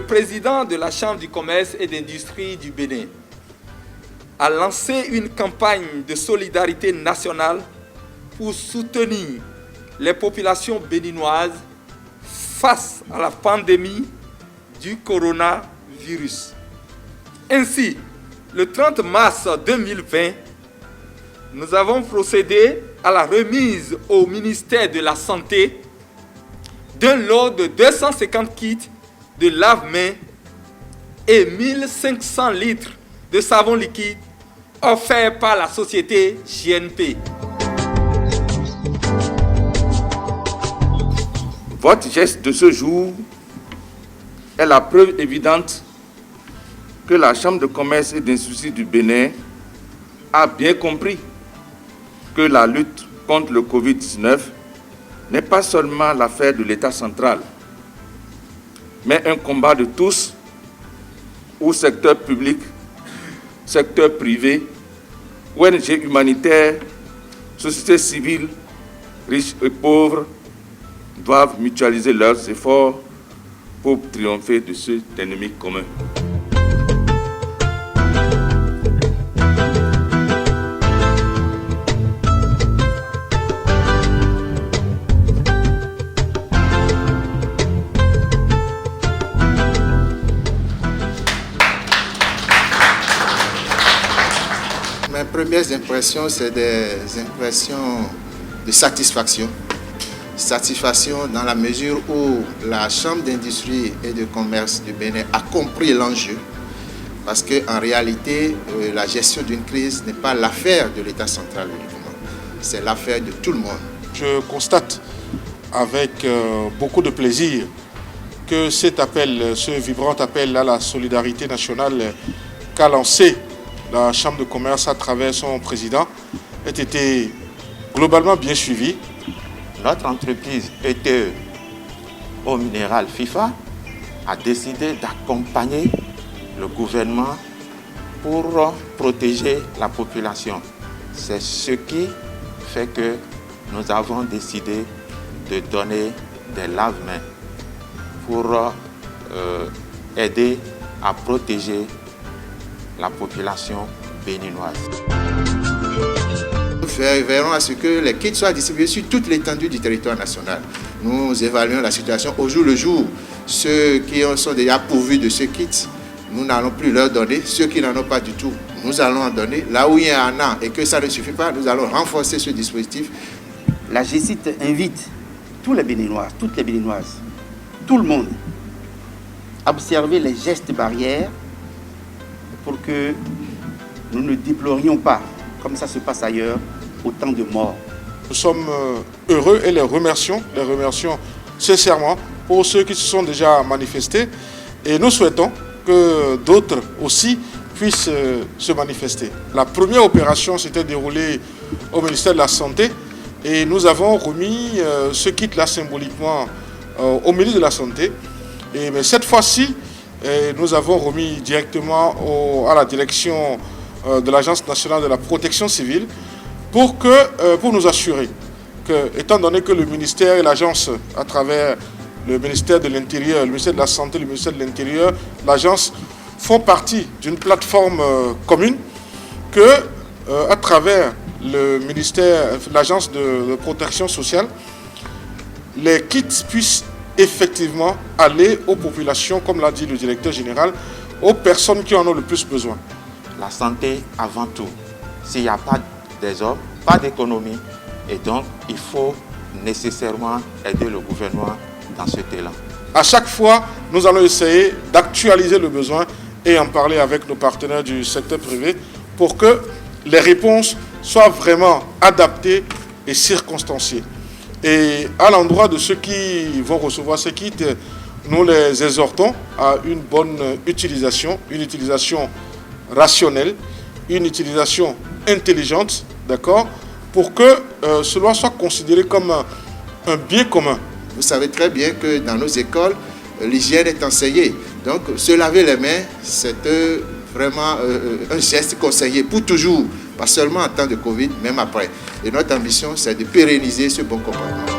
président de la Chambre du commerce et d'industrie du Bénin a lancé une campagne de solidarité nationale pour soutenir les populations béninoises face à la pandémie du coronavirus. Ainsi, le 30 mars 2020, nous avons procédé à la remise au ministère de la Santé d'un lot de 250 kits de lave-mains et 1500 litres de savon liquide offerts par la société JNP. Votre geste de ce jour est la preuve évidente que la Chambre de commerce et d'industrie du Bénin a bien compris que la lutte contre le Covid-19 n'est pas seulement l'affaire de l'État central, mais un combat de tous, où secteur public, secteur privé, ONG humanitaires, sociétés civiles, riches et pauvres, doivent mutualiser leurs efforts pour triompher de cet ennemi commun. Mes premières impressions, c'est des impressions de satisfaction. Satisfaction dans la mesure où la Chambre d'industrie et de commerce du Bénin a compris l'enjeu. Parce qu'en réalité, la gestion d'une crise n'est pas l'affaire de l'État central uniquement. C'est l'affaire de tout le monde. Je constate avec beaucoup de plaisir que cet appel, ce vibrant appel à la solidarité nationale qu'a lancé la Chambre de commerce à travers son président a été globalement bien suivi. Notre entreprise ETE Eau Minérale FIFA a décidé d'accompagner le gouvernement pour protéger la population. C'est ce qui fait que nous avons décidé de donner des lave-mains pour aider à protéger la population béninoise. Nous veillerons à ce que les kits soient distribués sur toute l'étendue du territoire national. Nous évaluons la situation au jour le jour. Ceux qui sont déjà pourvus de ce kit, nous n'allons plus leur donner. Ceux qui n'en ont pas du tout, nous allons en donner. Là où il y en a et que ça ne suffit pas, nous allons renforcer ce dispositif. La GCIT invite tous les Béninois, toutes les Béninoises, tout le monde, à observer les gestes barrières pour que nous ne déplorions pas, comme ça se passe ailleurs, autant de morts. Nous sommes heureux et les remercions sincèrement pour ceux qui se sont déjà manifestés et nous souhaitons que d'autres aussi puissent se manifester. La première opération s'était déroulée au ministère de la Santé et nous avons remis ce kit-là symboliquement au ministre de la Santé. Mais cette fois-ci, nous avons remis directement à la direction de l'Agence nationale de la protection civile pour nous assurer que, étant donné que le ministère et l'agence, à travers le ministère de l'Intérieur, le ministère de la Santé, le ministère de l'Intérieur, l'agence font partie d'une plateforme commune, que à travers le ministère, l'agence de protection sociale, les kits puissent effectivement aller aux populations, comme l'a dit le directeur général, aux personnes qui en ont le plus besoin. La santé avant tout. S'il n'y a pas des hommes, pas d'économie. Et donc, il faut nécessairement aider le gouvernement dans cet élan. À chaque fois, nous allons essayer d'actualiser le besoin et en parler avec nos partenaires du secteur privé pour que les réponses soient vraiment adaptées et circonstanciées. Et à l'endroit de ceux qui vont recevoir ces kits, nous les exhortons à une bonne utilisation, une utilisation rationnelle, une utilisation intelligente, d'accord, pour que cela soit considéré comme un bien commun. Vous savez très bien que dans nos écoles, l'hygiène est enseignée. Donc, se laver les mains, c'est vraiment un geste conseillé pour toujours, pas seulement en temps de Covid, même après. Et notre ambition, c'est de pérenniser ce bon comportement.